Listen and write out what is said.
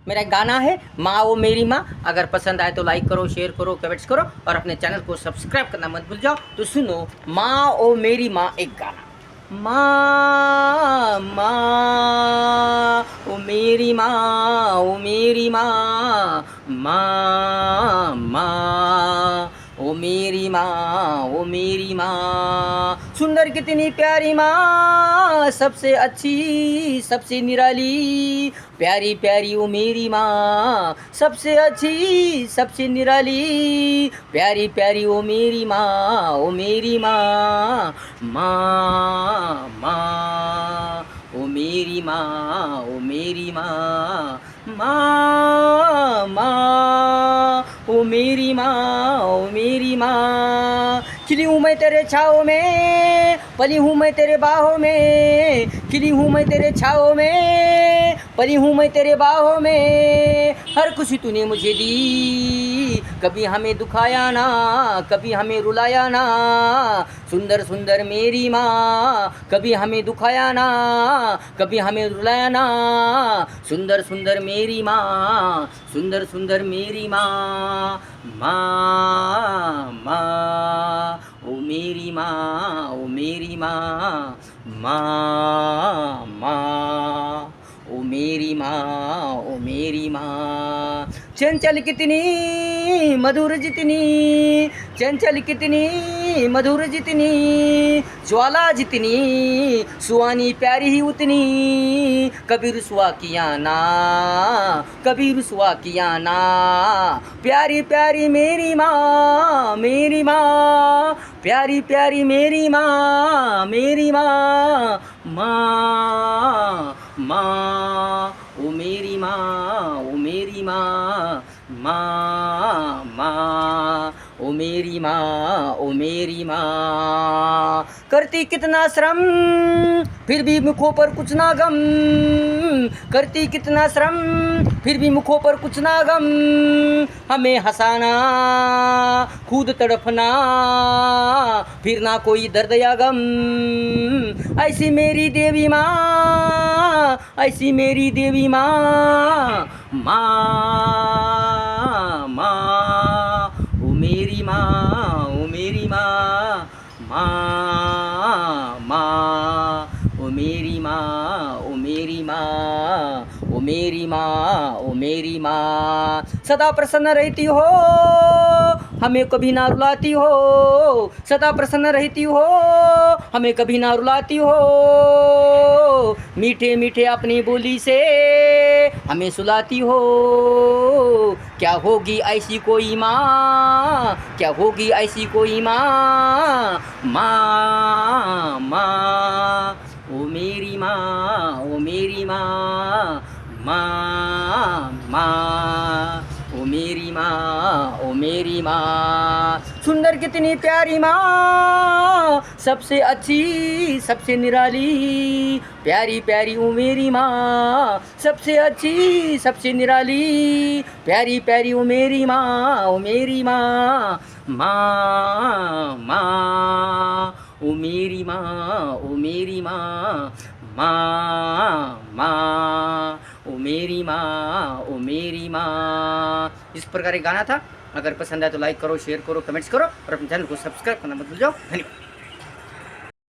मेरा एक गाना है माँ ओ मेरी माँ। अगर पसंद आए तो लाइक करो, शेयर करो, कमेंट्स करो और अपने चैनल को सब्सक्राइब करना मत भूल जाओ। तो सुनो माँ ओ मेरी माँ एक गाना। माँ माँ ओ मेरी माँ, ओ मेरी माँ, माँ माँ ओ मेरी माँ, ओ मेरी माँ। सुंदर कितनी प्यारी माँ, सबसे अच्छी सबसे निराली, प्यारी प्यारी ओ मेरी माँ, सबसे अच्छी सबसे निराली, प्यारी प्यारी ओ मेरी माँ, ओ मेरी माँ। माँ माँ ओ मेरी माँ, ओ मेरी माँ, माँ माँ ओ मेरी माँ, ओ मेरी माँ। खिली हूँ मैं तेरे छाँव में, पली हूँ मैं तेरे बाहों में, खिली हूँ मैं तेरे छाँव में, पली हूँ मैं तेरे बाहों में। हर खुशी तूने मुझे दी, कभी हमें दुखाया ना, कभी हमें रुलाया ना। सुंदर सुंदर मेरी माँ, कभी हमें दुखाया ना, कभी हमें रुलाया ना। सुंदर सुंदर मेरी माँ, सुंदर सुंदर मेरी माँ। माँ माँ ओ मेरी माँ, ओ मेरी माँ, माँ माँ ओ मेरी माँ, ओ मेरी माँ। चंचल कितनी मधुर जितनी, चंचल कितनी मधुर जितनी, ज्वाला जितनी सुहानी प्यारी ही उतनी। कभी रुसवा किया ना, कभी रुसवा किया ना, प्यारी प्यारी मेरी माँ, मेरी माँ, प्यारी प्यारी मेरी माँ, मेरी माँ। माँ माँ ओ मेरी माँ, ओ मेरी माँ, माँ माँ ओ मेरी माँ, ओ मेरी माँ। करती कितना श्रम फिर भी मुखों पर कुछ ना गम, करती कितना श्रम फिर भी मुखों पर कुछ ना गम। हमें हंसाना खुद तड़पना, फिर ना कोई दर्द या गम। ऐसी मेरी देवी माँ, ऐसी मेरी देवी माँ। माँ माँ ओ मेरी माँ, ओ मेरी माँ, माँ माँ ओ मेरी माँ, ओ मेरी माँ, ओ मेरी माँ, ओ मेरी माँ। सदा प्रसन्न रहती हो, हमें कभी ना रुलाती हो, सदा प्रसन्न रहती हो, हमें कभी ना रुलाती हो। मीठे मीठे अपनी बोली से हमें सुलाती हो। क्या होगी ऐसी कोई माँ, क्या होगी ऐसी कोई माँ। माँ माँ ओ मेरी माँ, ओ मेरी माँ, माँ माँ ओ मेरी माँ, ओ मेरी माँ। सुंदर कितनी प्यारी माँ, सबसे अच्छी सबसे निराली, प्यारी प्यारी ओ मेरी माँ, सबसे अच्छी सबसे निराली, प्यारी प्यारी ओ मेरी माँ, ओ मेरी माँ। माँ माँ ओ मेरी माँ, ओ मेरी माँ, माँ माँ ओ मेरी माँ, ओ मेरी माँ। इस प्रकार एक गाना था। अगर पसंद आए तो लाइक करो, शेयर करो, कमेंट्स करो और अपने चैनल को सब्सक्राइब करना मत भूल जाओ। धन्यवाद।